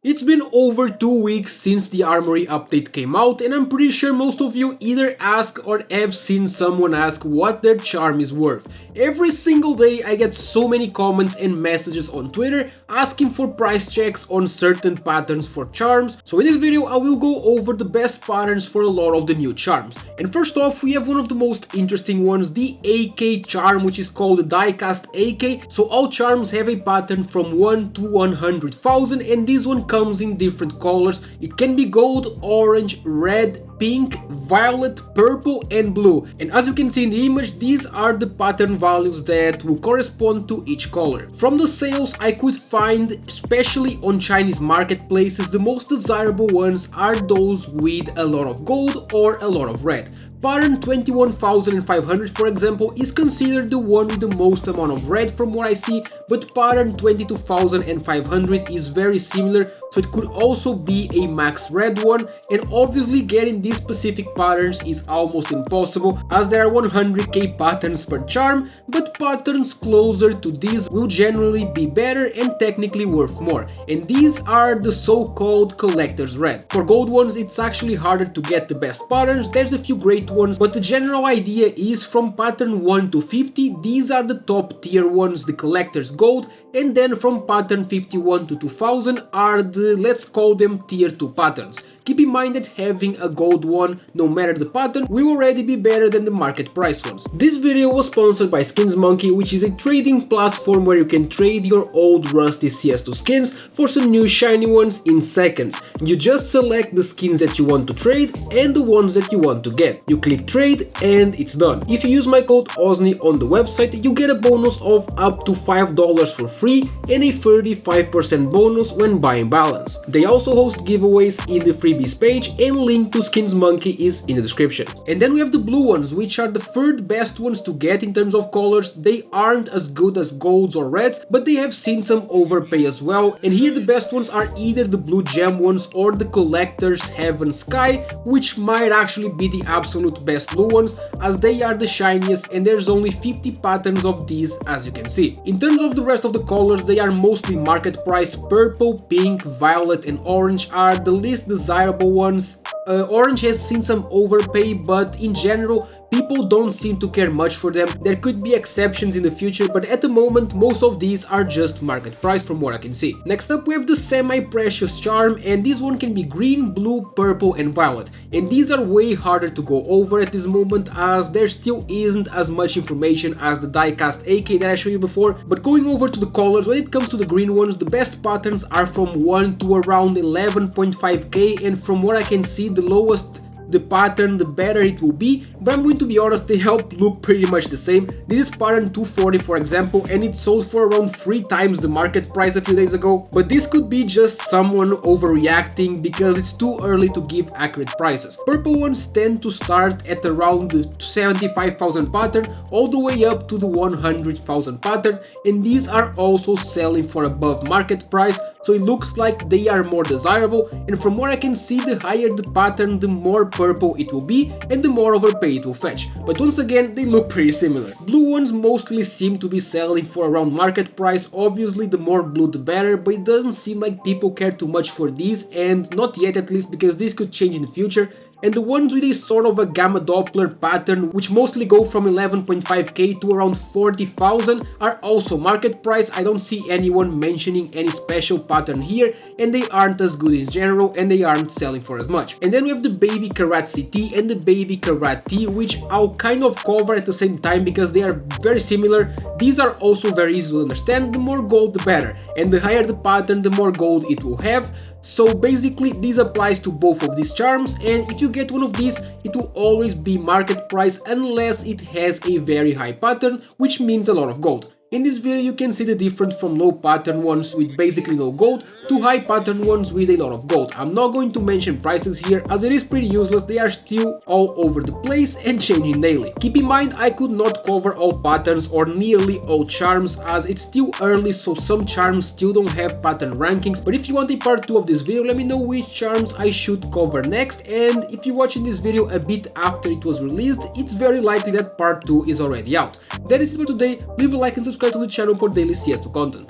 It's been over 2 weeks since the Armory update came out, and I'm pretty sure most of you either ask or have seen someone ask what their charm is worth. Every single day I get so many comments and messages on Twitter asking for price checks on certain patterns for charms, so in this video I will go over the best patterns for a lot of the new charms. And first off, we have one of the most interesting ones, the AK charm, which is called the diecast AK. So all charms have a pattern from 1 to 100,000, and this one comes in different colors. It can be gold, orange, red, pink, violet, purple and blue. And as you can see in the image, these are the pattern values that will correspond to each color. From the sales I could find, especially on Chinese marketplaces, the most desirable ones are those with a lot of gold or a lot of red. Pattern 21,500, for example, is considered the one with the most amount of red from what I see, but pattern 22,500 is very similar, so it could also be a max red one, and obviously getting these specific patterns is almost impossible as there are 100k patterns per charm, but patterns closer to these will generally be better and technically worth more, and these are the so-called collector's red. For gold ones it's actually harder to get the best patterns, there's a few great ones, but the general idea is from pattern 1 to 50, these are the top tier ones, the collector's gold, and then from pattern 51 to 2000 are the, let's call them, tier 2 patterns. Keep in mind that having a gold one, no matter the pattern, will already be better than the market price ones. This video was sponsored by SkinsMonkey, which is a trading platform where you can trade your old rusty CS2 skins for some new shiny ones in seconds. You just select the skins that you want to trade and the ones that you want to get. You click trade and it's done. If you use my code OZNI on the website, you get a bonus of up to $5 for free and a 35% bonus when buying balance. They also host giveaways in the freebies page, and link to SkinsMonkey is in the description. And then we have the blue ones, which are the third best ones to get in terms of colors. They aren't as good as golds or reds, but they have seen some overpay as well, and here the best ones are either the blue gem ones or the collector's heaven sky, which might actually be the absolute best blue ones as they are the shiniest, and there's only 50 patterns of these, as you can see. In terms of the rest of the colors, they are mostly market price. Purple, pink, violet and orange are the least desirable ones. Orange has seen some overpay, but in general people don't seem to care much for them. There could be exceptions in the future, but at the moment most of these are just market price from what I can see. Next up we have the semi-precious charm, and this one can be green, blue, purple and violet, and these are way harder to go over at this moment as there still isn't as much information as the diecast AK that I showed you before. But going over to the colors, when it comes to the green ones, the best patterns are from 1 to around 11.5k, and from what I can see, the lowest the pattern, the better it will be, but I'm going to be honest, they help look pretty much the same. This is pattern 240 for example, and it sold for around 3 times the market price a few days ago, but this could be just someone overreacting because it's too early to give accurate prices. Purple ones tend to start at around the 75,000 pattern all the way up to the 100,000 pattern, and these are also selling for above market price, so it looks like they are more desirable, and from what I can see, the higher the pattern, the more purple it will be and the more overpay it will fetch, but once again they look pretty similar. Blue ones mostly seem to be selling for around market price. Obviously the more blue the better, but it doesn't seem like people care too much for these, and not yet at least, because this could change in the future. And the ones with a sort of a gamma Doppler pattern, which mostly go from 11.5k to around 40,000, are also market price. I don't see anyone mentioning any special pattern here, and they aren't as good in general, and they aren't selling for as much. And then we have the baby Karat CT and the baby Karat T, which I'll kind of cover at the same time because they are very similar. These are also very easy to understand. The more gold the better, and the higher the pattern, the more gold it will have. So basically this applies to both of these charms, and if you get one of these, it will always be market price unless it has a very high pattern, which means a lot of gold. In this video you can see the difference from low pattern ones with basically no gold to high pattern ones with a lot of gold. I'm not going to mention prices here as it is pretty useless, they are still all over the place and changing daily. Keep in mind I could not cover all patterns or nearly all charms as it's still early, so some charms still don't have pattern rankings, but if you want a part 2 of this video, let me know which charms I should cover next, and if you're watching this video a bit after it was released, it's very likely that part 2 is already out. That is it for today. Leave a like and subscribe to the channel for daily CS2 content.